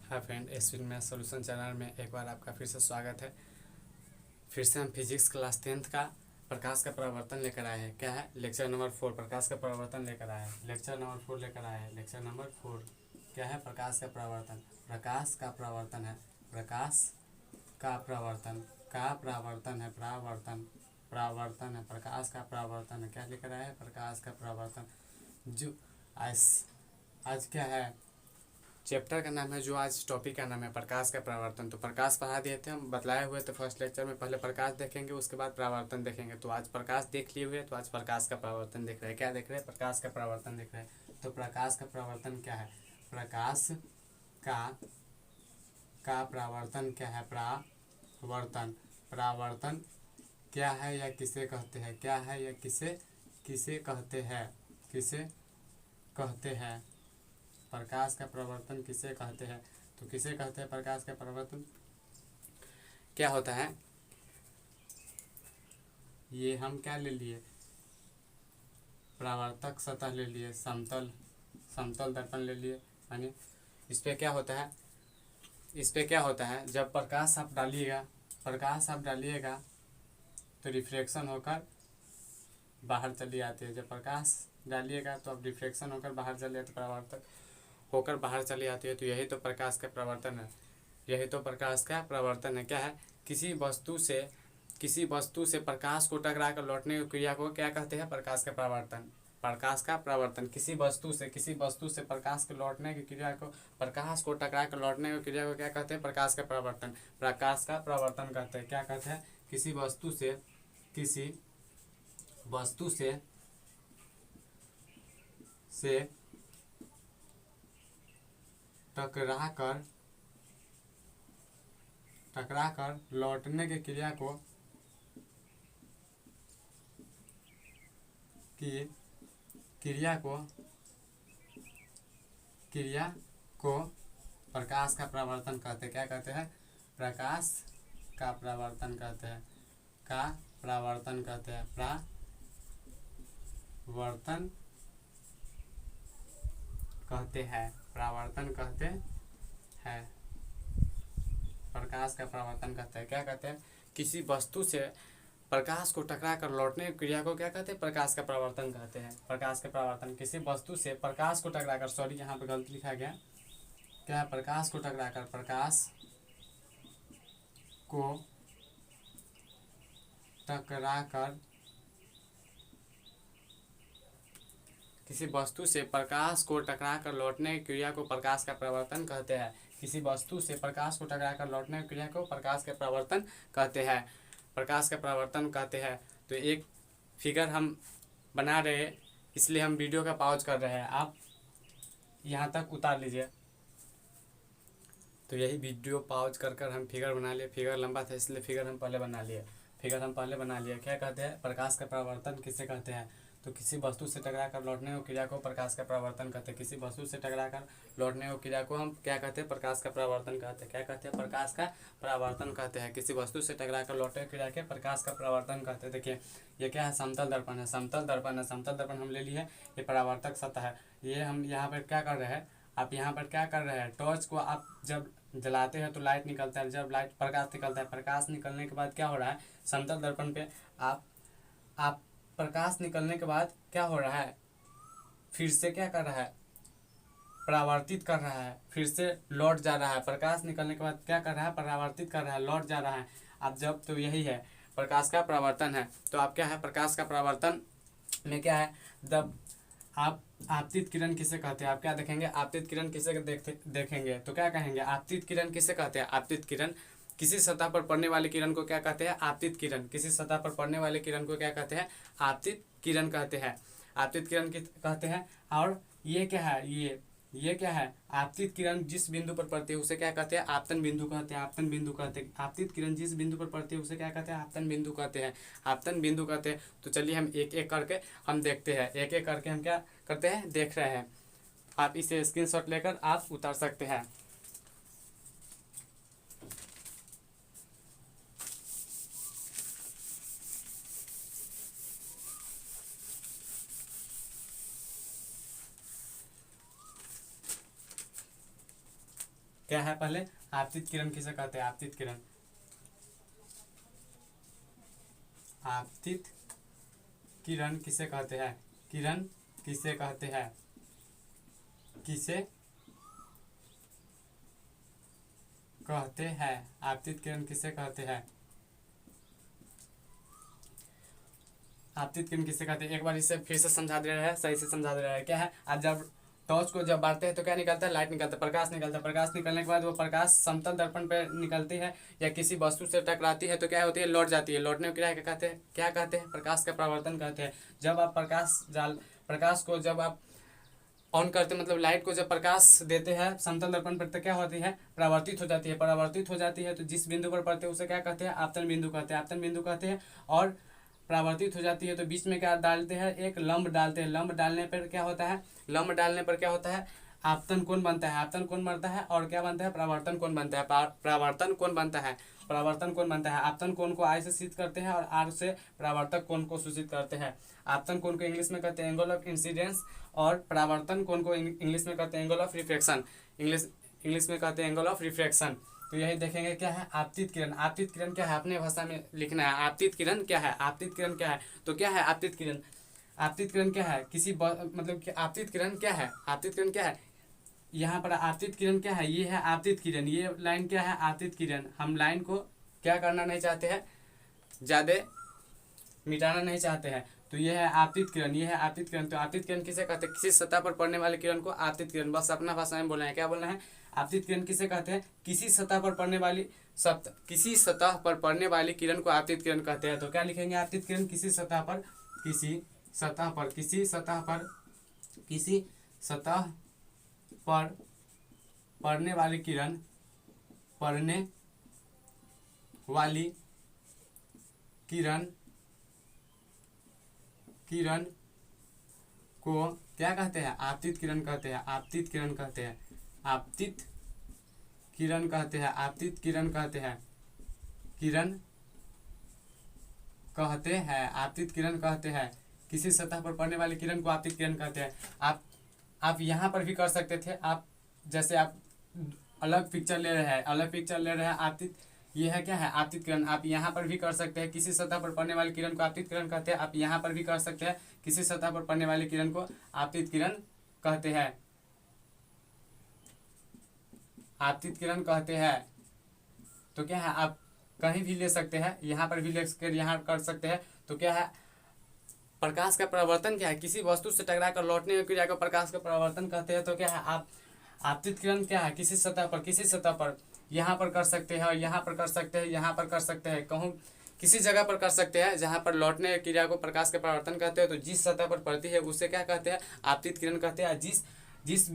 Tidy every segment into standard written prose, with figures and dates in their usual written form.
हाय friend, एसविन math solution channel में एक बार आपका फिर से स्वागत है। फिर से हम फिजिक्स क्लास 10th का प्रकाश का परावर्तन लेकर आए हैं। क्या है? लेक्चर नंबर 4 प्रकाश का परावर्तन लेकर आए हैं। लेक्चर नंबर 4 लेकर आए हैं। लेक्चर नंबर 4 क्या है? प्रकाश का परावर्तन। प्रकाश का परावर्तन है। प्रकाश का परावर्तन का परावर्तन है। परावर्तन परावर्तन है। प्रकाश का परावर्तन है। क्या लेकर आए हैं? प्रकाश का परावर्तन। जो आज आज क्या है? चैप्टर का नाम है, जो आज टॉपिक का नाम है प्रकाश का परावर्तन। तो प्रकाश पढ़ा दिए थे हम, बतलाए हुए थे फर्स्ट लेक्चर में। पहले प्रकाश देखेंगे, उसके बाद परावर्तन देखेंगे। तो आज प्रकाश देख लिए हुए, तो आज प्रकाश का परावर्तन देख रहे हैं। क्या देख रहे हैं? प्रकाश का परावर्तन देख रहे हैं। तो प्रकाश का परावर्तन क्या है? प्रकाश का परावर्तन क्या है? परावर्तन परावर्तन क्या है या किसे कहते हैं? क्या है या किसे किसे कहते हैं? किसे कहते हैं? प्रकाश का परावर्तन किसे कहते हैं? तो किसे कहते हैं प्रकाश का परावर्तन? क्या होता है? ये हम क्या ले लिए? परावर्तक सतह ले लिए, समतल समतल दर्पण ले लिए। यानी इस पे क्या होता है? इस पे क्या होता है? जब प्रकाश आप डालिएगा तो रिफ्लेक्शन होकर बाहर चली आती है। जब प्रकाश डालिएगा तो अब रिफ्लेक्शन होकर बाहर चली आती है, परावर्तक होकर बाहर चली आती है। तो यही तो प्रकाश का परावर्तन है। यही तो प्रकाश का परावर्तन है। क्या है? किसी वस्तु से प्रकाश को टकरा कर लौटने की क्रिया को क्या कहते हैं? प्रकाश का परावर्तन। प्रकाश का परावर्तन किसी वस्तु से प्रकाश के लौटने की क्रिया को, प्रकाश को टकरा कर लौटने की क्रिया को क्या कहते हैं? प्रकाश का परावर्तन। प्रकाश का परावर्तन कहते हैं। क्या कहते हैं? किसी वस्तु से टकरा कर लौटने की क्रिया को प्रकाश का परावर्तन कहते हैं। क्या कहते हैं? प्रकाश का परावर्तन कहते हैं। परावर्तन कहते हैं। परावर्तन कहते हैं। परावर्तन कहते हैं। प्रकाश का परावर्तन कहते हैं। क्या कहते हैं? किसी वस्तु से प्रकाश को टकरा कर लौटने की क्रिया को क्या कहते हैं? प्रकाश का परावर्तन कहते हैं। प्रकाश का परावर्तन किसी वस्तु से प्रकाश को टकरा कर, सॉरी यहाँ पर गलती लिखा गया। क्या है? प्रकाश को टकरा कर किसी वस्तु से प्रकाश को टकरा कर लौटने की क्रिया को प्रकाश का परावर्तन कहते हैं। किसी वस्तु से प्रकाश को टकरा कर लौटने की क्रिया को प्रकाश का परावर्तन कहते हैं। प्रकाश का परावर्तन कहते हैं। तो एक फिगर हम बना रहे हैं, इसलिए हम वीडियो का पॉज कर रहे हैं। आप यहाँ तक उतार लीजिए। तो यही वीडियो पॉज कर हम फिगर बना लिए। फिगर लंबा था इसलिए फिगर हम पहले बना लिए। क्या कहते हैं? प्रकाश का परावर्तन किसे कहते हैं? तो किसी वस्तु से टकरा कर लौटने की क्रिया को प्रकाश का परावर्तन कहते हैं। किसी वस्तु से टकरा कर लौटने की क्रिया को हम क्या कहते हैं? प्रकाश का परावर्तन कहते हैं। क्या कहते हैं? प्रकाश का परावर्तन कहते हैं। किसी वस्तु से टकरा कर लौटने की क्रिया के प्रकाश का परावर्तन कहते हैं। देखिए ये क्या है? समतल दर्पण है। समतल दर्पण हम ले लिए। ये परावर्तक सतह है। ये हम यहाँ पर क्या कर रहे हैं? आप यहाँ पर क्या कर रहे हैं? टॉर्च को आप जब जलाते हैं तो लाइट निकलता है। जब लाइट प्रकाश निकलता है, प्रकाश निकलने के बाद क्या हो रहा है? समतल दर्पण पे आप प्रकाश निकलने के बाद क्या हो रहा है? फिर से क्या कर रहा है? परावर्तित कर रहा है। फिर से लौट जा रहा है। प्रकाश निकलने के बाद क्या कर रहा है? परावर्तित कर रहा है, लौट जा रहा है। अब जब तो यही है प्रकाश का परावर्तन है। तो आप क्या है? प्रकाश का परावर्तन में क्या है? जब आप आपतित किरण किसे कहते हैं? आप क्या देखेंगे? आपतित किरण किसे देखेंगे तो क्या कहेंगे? आपतित किरण किसे कहते हैं? आपतित किरण किसी सतह पर पड़ने वाली किरण को क्या कहते हैं? आपतित किरण। किसी सतह पर पड़ने वाली किरण को क्या कहते हैं? आपतित किरण कहते हैं। आपतित किरण कहते हैं। और ये क्या है? ये क्या है? आपतित किरण जिस बिंदु पर पड़ती है उसे क्या कहते हैं? आपतन बिंदु कहते हैं। आपतन बिंदु कहते हैं। आपतित किरण जिस बिंदु पर पड़ती है उसे क्या कहते हैं? आपतन बिंदु कहते हैं। आपतन बिंदु कहते हैं। तो चलिए हम एक एक करके हम देखते हैं। एक एक करके हम क्या करते हैं? देख रहे हैं। आप इसे स्क्रीनशॉट लेकर आप उतार सकते हैं। क्या है पहले, आपतित किरण किसे कहते हैं, आपतित किरण, आपतित किरण किसे कहते हैं, किरण किसे कहते हैं, किसे कहते हैं, आपतित किरण किसे कहते हैं, आपतित किरण किसे कहते हैं। एक बार इसे फिर से समझा दे रहा है, सही से समझा दे रहा है। क्या है, आज जब टॉर्च को जब बांटते हैं तो क्या निकलता है, लाइट निकलता है, प्रकाश निकलता है। प्रकाश निकलने के बाद वो प्रकाश समतल दर्पण पर निकलती है या किसी वस्तु से टकराती है तो क्या होती है, लौट जाती है। लौटने को क्या कहते हैं, क्या कहते हैं, प्रकाश का परावर्तन कहते हैं। जब आप प्रकाश को जब आप ऑन करते, मतलब लाइट को जब प्रकाश देते हैं समतल दर्पण पर तो क्या होती है, परावर्तित हो जाती है। परावर्तित हो जाती है तो जिस बिंदु पर पड़ते हैं उसे क्या कहते हैं, आपतन बिंदु कहते हैं, आपतन बिंदु कहते हैं। और परावर्तित हो जाती है तो बीच में क्या डालते हैं, एक लंब डालते हैं। लंब डालने पर क्या होता है, लंब डालने पर क्या होता है, आपतन कोण बनता है, आपतन कोण बनता है। और क्या बनता है, परावर्तन कोण बनता है, परावर्तन कोण बनता है, परावर्तन कोण बनता है। आपतन कोण को आई से सूचित करते हैं और आर से परावर्तक कोण को सूचित करते हैं। आपतन कोण को इंग्लिश में कहते हैं एंगल ऑफ इंसिडेंस और परावर्तन कोण को इंग्लिश में कहते हैं एंगल ऑफ रिफ्रैक्शन, इंग्लिश में कहते हैं एंगल ऑफ रिफ्रैक्शन। तो यही देखेंगे क्या है, आपतित किरण। आपतित किरण क्या है, अपने भाषा में लिखना है, आपतित किरण क्या है, आपतित किरण क्या है। तो क्या है आपतित किरण, आपतित किरण क्या है, मतलब कि आपतित किरण क्या है, आपतित किरण क्या है, यहाँ पर आपतित किरण क्या है, ये है आपतित किरण, ये लाइन क्या है, आपतित किरण। हम लाइन को क्या करना नहीं चाहते हैं, ज़्यादा मिटाना नहीं चाहते हैं। तो ये है आपतित किरण, ये है आपतित किरण। तो आपतित किरण किसे कहते हैं, किसी सतह पर पड़ने वाले किरण को आपतित किरण, बस अपना भाषा में बोलना है। क्या बोलना है, आपतित किरण किसे कहते हैं, किसी सतह पर पड़ने वाली किसी सतह पर पड़ने वाली किरण को आपतित किरण कहते हैं। तो क्या लिखेंगे, आपतित किरण किसी सतह पर, किसी सतह पर, किसी सतह पर, किसी सतह पर पड़ने वाली किरण, पड़ने वाली किरण, किरण को क्या कहते हैं, आपतित किरण कहते हैं, आपतित किरण कहते हैं, आपतित किरण कहते हैं, आपतित किरण कहते हैं, किरण कहते हैं, आपतित किरण कहते हैं। किसी सतह पर पड़ने वाली किरण को आपतित किरण कहते हैं। आप यहाँ पर भी कर सकते थे, आप जैसे आप अलग पिक्चर ले रहे हैं, अलग पिक्चर ले रहे हैं, आपतित, ये है क्या है, आपतित किरण। आप यहाँ पर भी कर सकते हैं, किसी सतह पर पड़ने वाली किरण को आपतित किरण कहते हैं। आप यहाँ पर भी कर सकते हैं, किसी सतह पर पड़ने वाली किरण को आपतित किरण कहते हैं, आपतित किरण कहते हैं। तो क्या है, आप कहीं भी ले सकते हैं, यहाँ पर भी ले कर यहाँ कर सकते हैं। तो क्या है, प्रकाश का परावर्तन क्या है, किसी वस्तु से टकरा कर लौटने की क्रिया को प्रकाश का परावर्तन कहते हैं। तो क्या है, आप आपतित किरण क्या है, किसी सतह पर, किसी सतह पर यहाँ पर कर सकते हैं और यहाँ पर कर सकते हैं, यहाँ पर कर सकते हैं, कहूँ किसी जगह पर कर सकते हैं जहाँ पर लौटने की क्रिया को प्रकाश का परावर्तन कहते हैं। तो जिस सतह पर पड़ती है उसे क्या कहते हैं, आपतित किरण कहते हैं। जिस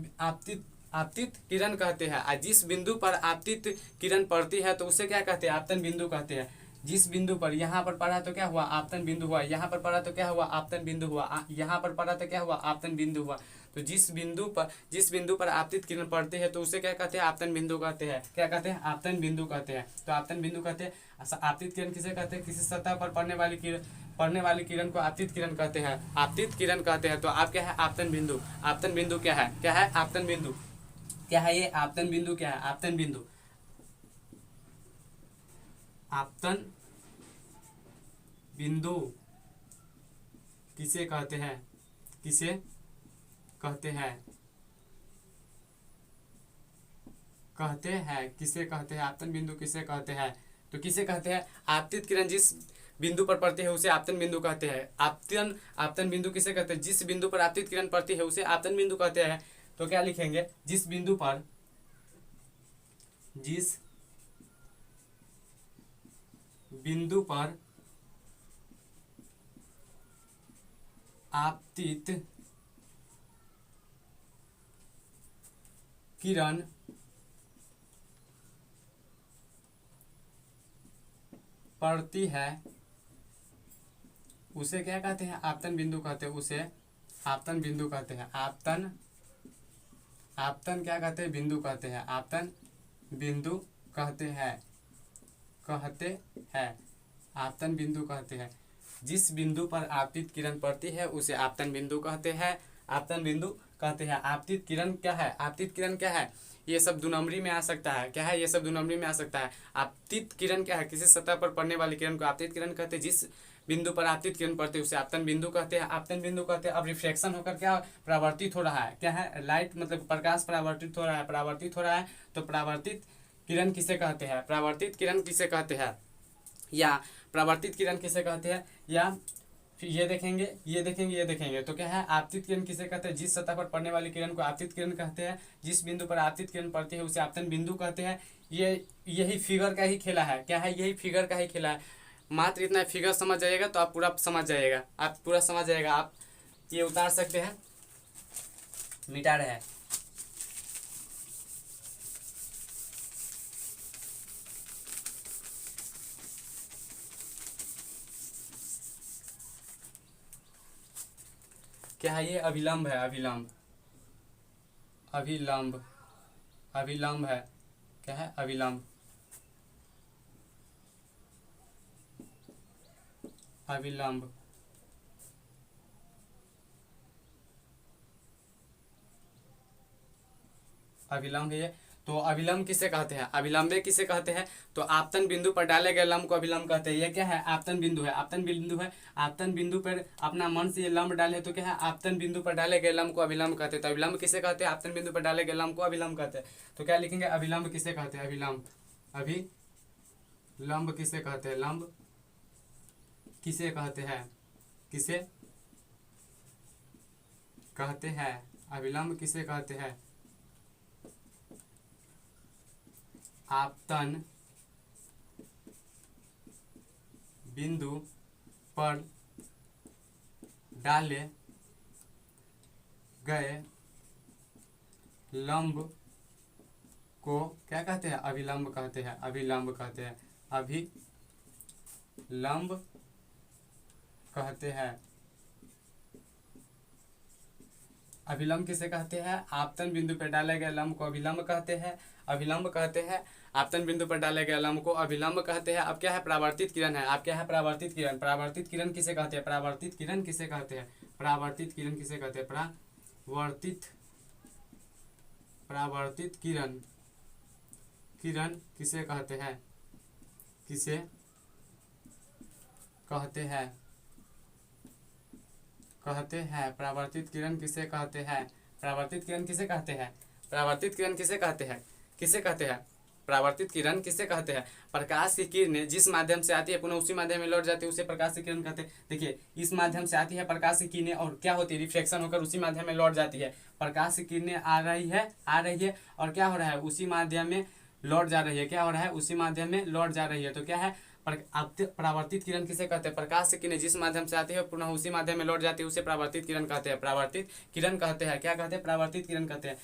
आपतित किरण कहते हैं। और जिस बिंदु पर आपतित किरण पड़ती है तो उसे क्या कहते हैं, आपतन बिंदु कहते हैं। जिस बिंदु पर, यहाँ पर पड़ा तो क्या हुआ, आपतन बिंदु हुआ, यहाँ पर पड़ा तो क्या हुआ, आपतन बिंदु हुआ, यहाँ पर पड़ा तो क्या हुआ, आपतन बिंदु हुआ। तो जिस बिंदु पर आपतित किरण पड़ती है तो उसे क्या कहते हैं, आपतन बिंदु कहते हैं। क्या कहते हैं, आपतन बिंदु कहते हैं। तो आपतन बिंदु कहते हैं। आपतित किरण किसे कहते हैं, किसी सतह पर पड़ने वाली किरण को आपतित किरण कहते हैं, आपतित किरण कहते हैं। तो आप क्या है, आपतन बिंदु। आपतन बिंदु क्या है, क्या है, आपतन बिंदु क्या है, ये आपतन बिंदु क्या है, आपतन बिंदु, आपतन बिंदु किसे कहते हैं, किसे कहते हैं, कहते हैं, किसे कहते हैं, आपतन बिंदु किसे कहते हैं। तो किसे कहते हैं, आपतित किरण जिस बिंदु पर पड़ती है उसे आपतन बिंदु कहते हैं। आपतन बिंदु किसे कहते हैं, जिस बिंदु पर आपतित किरण पड़ती है उसे आपतन बिंदु कहते हैं। तो क्या लिखेंगे, जिस बिंदु पर आपतित किरण पड़ती है उसे क्या कहते हैं, आपतन बिंदु कहते हैं, उसे आपतन बिंदु कहते हैं। आपतन क्या कहते हैं, बिंदु कहते हैं, आपतन बिंदु कहते हैं, आपतन बिंदु कहते हैं। जिस बिंदु पर आपतित किरण पड़ती है उसे आपतन बिंदु कहते हैं, आपतन बिंदु कहते हैं। आपतित किरण क्या है, आपतित किरण क्या है, ये सब 2 नंबरी में आ सकता है। क्या है, ये सब 2 नंबरी में आ सकता है। आपतित किरण क्या है, किसी सतह पर पड़ने वाली किरण को आपतित किरण कहते हैं। जिस बिंदु पर आपतित किरण पड़ती है उसे आपतन बिंदु कहते हैं। आपतन बिंदु कहते हैं। अब रिफ्लेक्शन होकर क्या परावर्तित हो रहा है, क्या है, लाइट मतलब प्रकाश परावर्तित हो रहा है, परावर्तित हो रहा है। तो परावर्तित किरण किसे कहते हैं, परावर्तित किरण किसे कहते हैं, या परावर्तित किरण किसे कहते हैं, या फिर ये देखेंगे, ये देखेंगे, ये देखेंगे। तो क्या है, आपतित किरण किसे कहते हैं, जिस सतह पर पड़ने वाली किरण को आपतित किरण कहते हैं। जिस बिंदु पर आपतित किरण पड़ती है उसे आपतन बिंदु कहते हैं। ये यही फिगर का ही खेला है। क्या है, यही फिगर का ही खेला है। मात्र इतना फिगर समझ जाइएगा तो आप पूरा समझ जाइएगा, आप पूरा समझ जाएगा। आप ये उतार सकते हैं, मिटा रहे हैं। क्या है, ये अभिलंब है, अभिलंब, अभिलंब, अभिलंब है। क्या है, अभिलंब, अभिलंब। अभिलंब है ये। तो अभिलंब किसे कहते हैं, अभिलंबे किसे कहते हैं। तो आपतन बिंदु पर डाले गए लंब को अभिलंब कहते हैं। ये क्या है, आपतन बिंदु है, आपतन बिंदु है। आपतन बिंदु पर अपना मन से ये लंब डाले तो क्या है, आपतन बिंदु पर डाले गए लंब को अभिलंब कहते हैं। तो अभिलंब किसे कहते हैं, आपतन बिंदु पर डाले गए लंब को अभिलंब कहते हैं। तो क्या लिखेंगे, अभिलंब किसे कहते हैं, अभिलंब, अभिलंब किसे कहते हैं, लंब किसे कहते हैं, किसे कहते हैं, अभिलंब किसे कहते हैं। आपतन बिंदु पर डाले गए लंब को क्या कहते हैं, अभिलंब कहते हैं, अभिलंब कहते हैं, अभिलंब कहते हैं। अभिलंब किसे कहते हैं, आपतन बिंदु पर डाले गए लंब को अभिलंब कहते हैं, अभिलंब कहते हैं। आपतन बिंदु पर डाले गए लंब को अभिलंब कहते हैं। अब क्या है, परावर्तित किरण है। अब क्या है, परावर्तित किरण, परावर्तित किरण किसे कहते हैं, परावर्तित किरण किसे कहते हैं, परावर्तित किरण किसे कहते हैं, परावर्तित, परावर्तित किरण, किरण किसे कहते हैं, किसे कहते हैं, कहते हैं, परावर्तित किरण किसे कहते हैं, परावर्तित किरण किसे कहते हैं, परावर्तित किरण किसे कहते हैं, किसे कहते हैं, परावर्तित किरण किसे कहते हैं। प्रकाश की किरणें जिस माध्यम से आती है पुनः उसी माध्यम में लौट जाती है उसे प्रकाश की किरण कहते हैं। देखिए, इस माध्यम से आती है प्रकाश की किरणें और क्या होती है, रिफ्लेक्शन होकर उसी माध्यम में लौट जाती है। प्रकाश की किरणें आ रही है और क्या हो रहा है, उसी माध्यम में लौट जा रही है। क्या हो रहा है, उसी माध्यम में लौट जा रही है। तो क्या है, परावर्तित किरण किसे कहते हैं, प्रकाश की किरणें जिस माध्यम से आती है पुनः उसी माध्यम में लौट जाती है उसे परावर्तित किरण कहते हैं, परावर्तित किरण कहते हैं। क्या कहते हैं, परावर्तित किरण कहते हैं।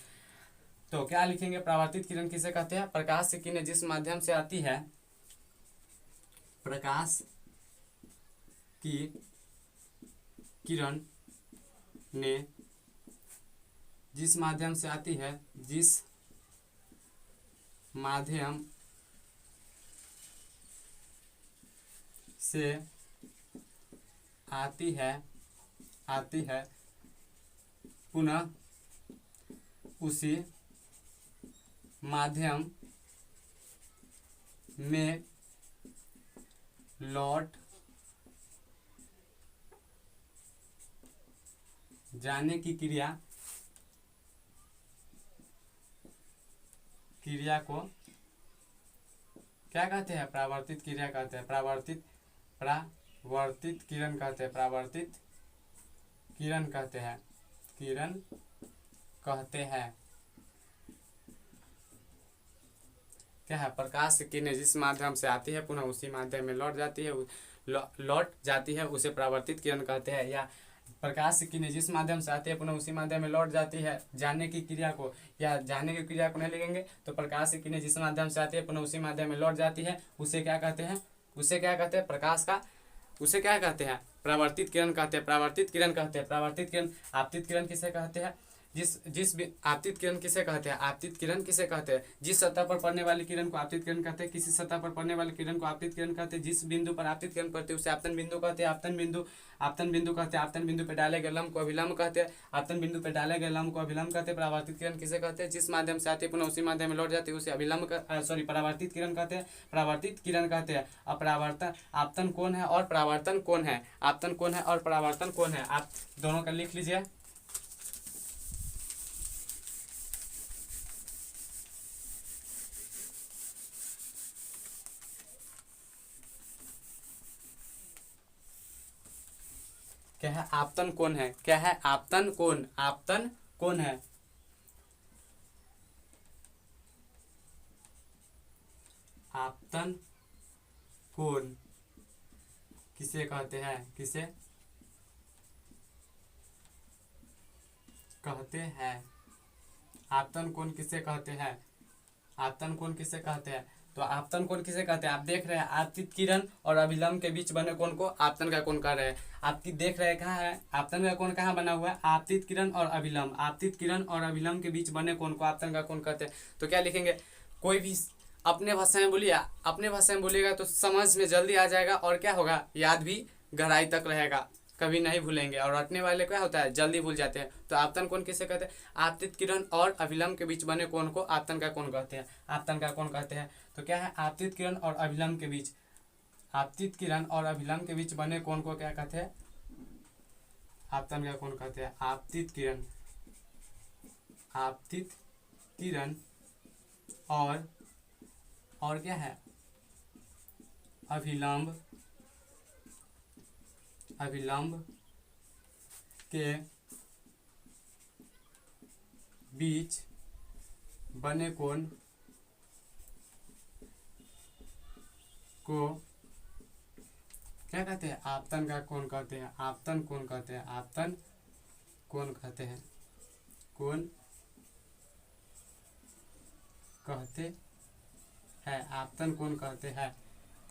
तो क्या लिखेंगे, परावर्तित किरण किसे कहते हैं, प्रकाश की किरणें जिस माध्यम से आती है, प्रकाश की किरण ने जिस माध्यम से आती है, जिस माध्यम से आती है पुनः उसी माध्यम में लौट जाने की क्रिया को क्या कहते हैं, परावर्तित क्रिया कहते हैं, परावर्तित किरण कहते हैं, परावर्तित किरण कहते हैं, किरण कहते हैं। क्या है, प्रकाश की किरणें जिस माध्यम से आती है पुनः उसी माध्यम में लौट जाती है, लौट जाती है उसे परावर्तित किरण कहते हैं। या प्रकाश की किरणें जिस माध्यम से आती है पुनः उसी माध्यम में लौट जाती है, जानने की क्रिया को, या जानने की क्रिया को नहीं लिखेंगे तो प्रकाश की किरणें जिस माध्यम से आती है पुनः उसी माध्यम में लौट जाती है उसे क्या कहते हैं, उसे क्या कहते हैं, प्रकाश का, उसे क्या कहते हैं, परावर्तित किरण कहते हैं, परावर्तित किरण कहते हैं। परावर्तित किरण, आपतित किरण किसे कहते हैं, आपतित किरण किसे कहते हैं? आपतित किरण किसे कहते हैं? जिस सतह पर पड़ने वाली किरण को आपतित किरण कहते हैं। किसी सतह पर पड़ने वाली किरण को आपतित किरण कहते हैं। जिस बिंदु पर आपतित किरण पड़ती है उसे आपतन बिंदु कहते हैं। आपतन बिंदु कहते हैं। आपतन बिंदु पर डाले गए लंब को अभिलंब कहते हैं। आपतन बिंदु पर डाले गए लंब को अभिलंब कहते हैं। परावर्तित किरण किसे कहते हैं? जिस माध्यम से आती है पुनः उसी माध्यम में लौट जाती है उसे परावर्तित किरण कहते हैं। परावर्तित किरण कहते हैं। अपरावर्तन आपतन कौन है और परावर्तन कौन है? आपतन कौन है और परावर्तन कौन है? आप दोनों का लिख लीजिए। क्या है? आपतन कौन है? क्या है? आपतन कौन? आपतन कौन है? आपतन कौन किसे कहते हैं? किसे कहते हैं? आपतन कोण किसे कहते हैं? आपतन कोण किसे कहते हैं? तो आपतन कोण किसे कहते हैं? आप देख रहे हैं आपतित किरण और अभिलंब के बीच बने कोण को आपतन का कोण कह रहे हैं। आपतित देख रहे हैं कहाँ है? आपतन का कोण कहाँ बना हुआ है? आपतित किरण और अभिलंब। आपतित किरण और अभिलंब के बीच बने कोण को आपतन का कोण कहते हैं। तो क्या लिखेंगे? कोई भी अपने भाषा में बोलिए, अपने भाषा में बोलिएगा तो समझ में जल्दी आ जाएगा और क्या होगा? याद भी गहराई तक रहेगा, कभी नहीं भूलेंगे। और रटने वाले क्या होता है? जल्दी भूल जाते हैं। तो आपतन कोण किसे कहते हैं? आपतित किरण और अभिलंब के बीच बने कोण को आपतन का कोण कहते हैं। आपतन का कोण कहते हैं। तो क्या है? आपतित किरण और अभिलंब के बीच, आपतित किरण और अभिलंब के बीच बने कोण को क्या कहते हैं? आपतन का कोण कहते हैं। आपतित किरण, आपतित किरण और क्या है? अभिलंब, अभिलंब के बीच बने कोण को क्या कहते हैं? आपतन का कोण कहते हैं। आपतन कोण कहते हैं। आपतन कोण कहते हैं। कोण कहते हैं। आपतन कोण कहते हैं।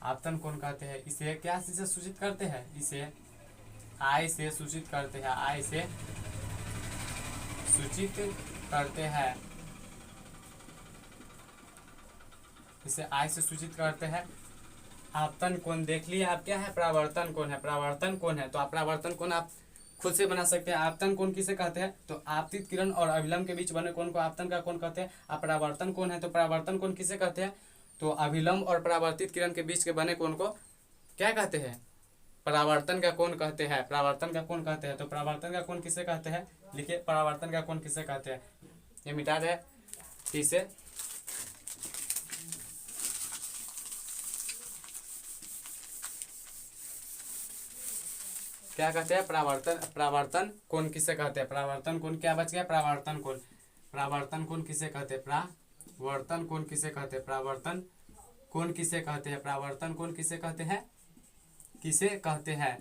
आपतन कोण कहते हैं। इसे क्या से सूचित करते हैं? इसे आई से सूचित करते हैं। आई से सूचित करते हैं। इसे आई से सूचित करते हैं। आपतन कोण देख लिया आप। क्या है? परावर्तन कोण है। परावर्तन कोण है। तो आप परावर्तन कोण आप खुद से बना सकते हैं। आपतन कोण किसे कहते हैं? तो आपतित किरण और अभिलंब के बीच बने कोण को आपतन का कोण कहते हैं। आप परावर्तन कोण है तो परावर्तन कोण किसे कहते हैं? तो अभिलंब और परावर्तित किरण के बीच के बने कोण को क्या कहते हैं? परावर्तन का कोण कहते हैं। परावर्तन का कोण कहते हैं। तो परावर्तन का कोण किसे कहते हैं? लिखिए, परावर्तन का कोण किसे कहते हैं? ये मिटा दे इसे। क्या कहते हैं? परावर्तन कोण किसे कहते हैं? परावर्तन कोण क्या बच गया? परावर्तन कोण। परावर्तन कोण किसे कहते हैं? परावर्तन कोण किसे कहते हैं? परावर्तन कोण किसे कहते हैं? परावर्तन कोण किसे कहते हैं? किसे कहते हैं?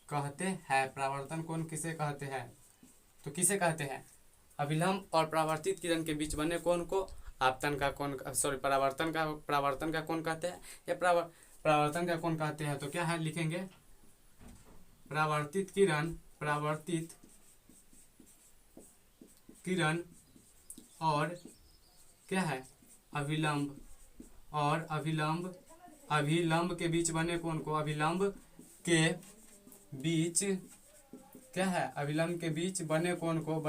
कहते हैं। परावर्तन कोण किसे कहते हैं? तो किसे कहते हैं? अभिलंब और परावर्तित किरण के बीच बने कोण को आपतन का कोण, परावर्तन का कोण कहते हैं या परावर्तन का कोण कहते हैं। तो क्या है? लिखेंगे परावर्तित किरण और क्या है? अभिलंब और अभिलंब के बीच बने कोण को, अभिलंब के बीच क्या है? अभिलंब के बीच बने कोण को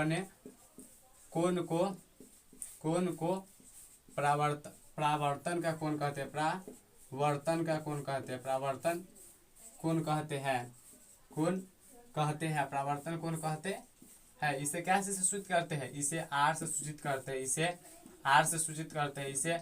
परावर्तन का कोण कहते हैं। परावर्तन का कोण कहते हैं। परावर्तन कोण कहते हैं। कोण कहते हैं। परावर्तन कोण कहते हैं। इसे क्या से सूचित करते हैं? इसे आर से सूचित करते हैं। इसे आर से सूचित करते हैं। इसे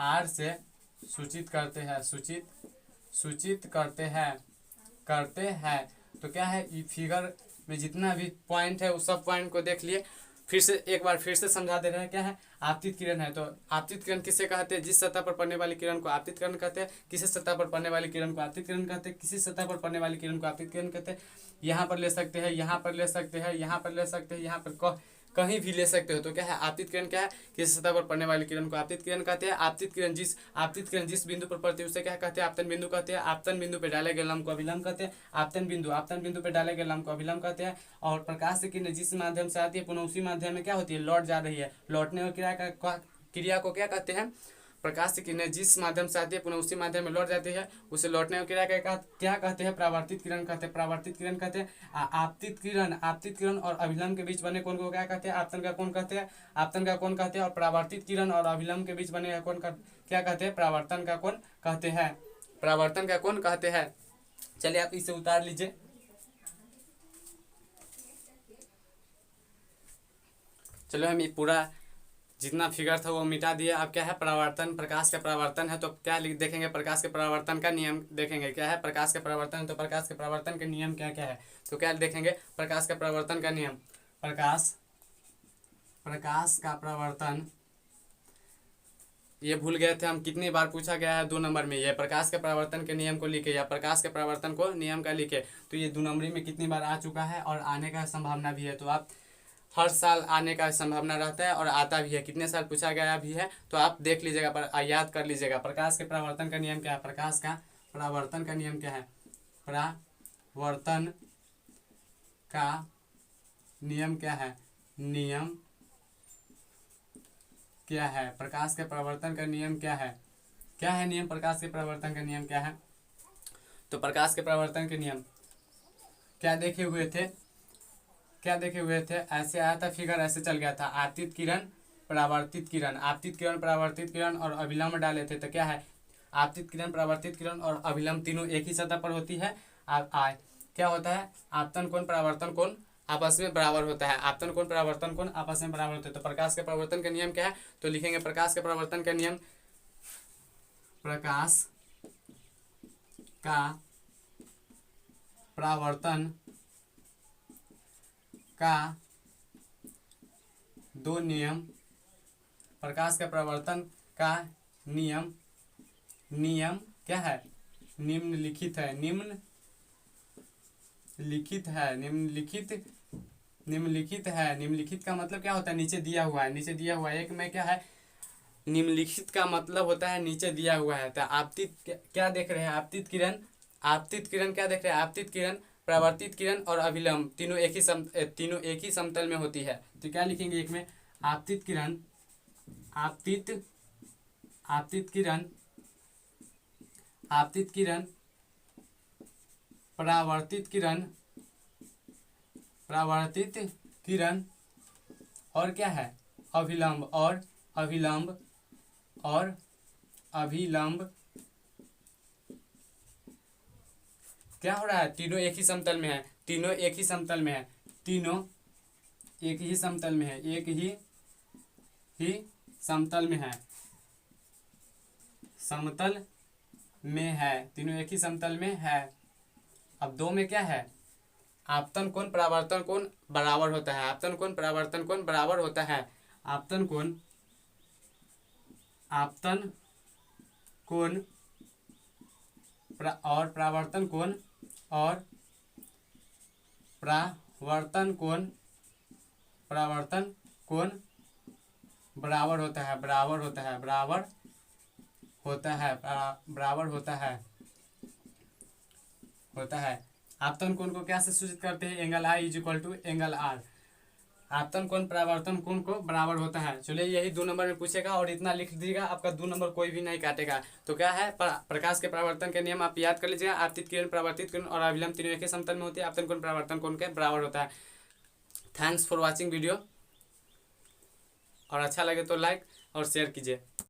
आर से सूचित करते हैं। सूचित करते हैं। तो क्या है? ये फिगर में जितना भी पॉइंट है उस सब पॉइंट को देख लिए। फिर से एक बार फिर से समझा दे रहे हैं। क्या है? आपतित किरण है तो आपतित किरण किसे कहते हैं? जिस सतह पर पड़ने वाली किरण को आपतित किरण कहते हैं। किसी सतह पर पड़ने वाली किरण को आपतित किरण कहते हैं। किसी सतह पर पड़ने वाली किरण को आपतित किरण कहते हैं। यहाँ पर ले सकते हैं, यहाँ पर ले सकते हैं, यहाँ पर ले सकते हैं, यहाँ पर कहीं भी ले सकते हो। तो क्या है आपतित किरण, क्या है किसी सतह पर पड़ने वाली किरण को आपतित किरण कहते हैं। आपतित किरण जिस बिंदु पर पड़ती है उसे क्या कहते हैं, आपतन बिंदु कहते हैं। आपतन बिंदु पे डाले गए लंब को अभिलंब कहते हैं। आपतन बिंदु पे डाले गए लंब को अभिलंब कहते हैं। और प्रकाश की किरण जिस माध्यम से आती है पुनः उसी माध्यम में क्या होती है, लौट जा रही है। लौटने की क्रिया को क्या कहते हैं, प्रकाश की किरणें जिस माध्यम से आती है पुनः उसी माध्यम में लौट जाती है, उसे लौटने की क्रिया क्या कहते हैं, परावर्तित किरण कहते हैं। परावर्तित किरण कहते हैं। आपतित किरण और अभिलंब के बीच बने कोण को क्या कहते हैं, आपतन का कोण कहते हैं। आपतन का कोण कहते हैं। और परावर्तित किरण और अभिलंब के बीच बने कोण का क्या कहते हैं, परावर्तन का कोण कहते हैं। परावर्तन का कोण कहते हैं। चलिए आप इसे उतार लीजिए। चलो हम ये पूरा जितना फिगर था वो मिटा दिया। अब क्या है, परावर्तन, प्रकाश का परावर्तन है तो क्या देखेंगे, प्रकाश के परावर्तन का नियम देखेंगे। क्या है, प्रकाश का परावर्तन है तो प्रकाश के परावर्तन के नियम क्या क्या है, तो क्या देखेंगे, प्रकाश का परावर्तन का नियम। प्रकाश का परावर्तन, ये भूल गए थे हम, कितनी बार पूछा गया है 2 नंबर में, ये प्रकाश के परावर्तन के नियम को लिखे या प्रकाश के परावर्तन को नियम का लिखे। तो ये 2 नंबरी में कितनी बार आ चुका है और आने का संभावना भी है। तो आप हर साल आने का संभावना रहता है और आता भी है। कितने साल पूछा गया भी है तो आप देख लीजिएगा, पर याद कर लीजिएगा। प्रकाश के परावर्तन का नियम क्या है, प्रकाश का परावर्तन का नियम क्या है, परावर्तन का नियम क्या है, नियम क्या है, प्रकाश के परावर्तन का नियम क्या है, क्या है नियम, प्रकाश के परावर्तन का नियम क्या है। तो प्रकाश के परावर्तन के नियम क्या देखे हुए थे, ऐसे आया था फिगर, ऐसे चल गया था, आपतित किरण, परावर्तित किरण और अभिलंब डाले थे। तो क्या है, आपतित किरण, परावर्तित किरण और अभिलंब तीनों एक ही सतह पर होती है। क्या होता है, आपतन कोण, परावर्तन कोण आपस में बराबर होता है। आपतन कोण, परावर्तन कोण आपस में बराबर होते हैं। तो प्रकाश के परावर्तन का नियम क्या है, तो लिखेंगे प्रकाश के परावर्तन का नियम, प्रकाश का परावर्तन का 2 नियम। प्रकाश के परावर्तन का नियम क्या है, निम्नलिखित है। निम्नलिखित का मतलब क्या होता है, नीचे दिया हुआ है। एक में क्या है, निम्नलिखित का मतलब होता है नीचे दिया हुआ है। तो आपतित क्या देख रहे हैं, आपतित किरण क्या देख रहे हैं, आपतित किरण, परावर्तित किरण और अभिलंब तीनों एक ही समतल में होती है। तो क्या लिखेंगे, एक में आपतित किरण, परावर्तित किरण और क्या है, अभिलंब क्या हो रहा है, तीनों एक ही समतल में है। तीनों एक ही समतल में है। अब 2 में क्या है, आपतन कोण, परावर्तन कोण बराबर होता है। आपतन कोण, परावर्तन कोण बराबर होता है। आपतन कोण और परावर्तन कोण बराबर होता है। आपतन कोण को क्या से सूचित करते हैं, एंगल I = एंगल R। आपतन कोण परावर्तन कोण को बराबर होता है। चलिए यही 2 नंबर में पूछेगा और इतना लिख दीजिएगा, आपका 2 नंबर कोई भी नहीं काटेगा। तो क्या है, प्रकाश के परावर्तन के नियम आप याद कर लीजिएगा। आपतित किरण, परावर्तित किरण और अभिलंब तीनों एक ही समतल में होती है। आपतन कोण, परावर्तन कोण के बराबर होता है। थैंक्स फॉर वॉचिंग वीडियो, और अच्छा लगे तो लाइक और शेयर कीजिए।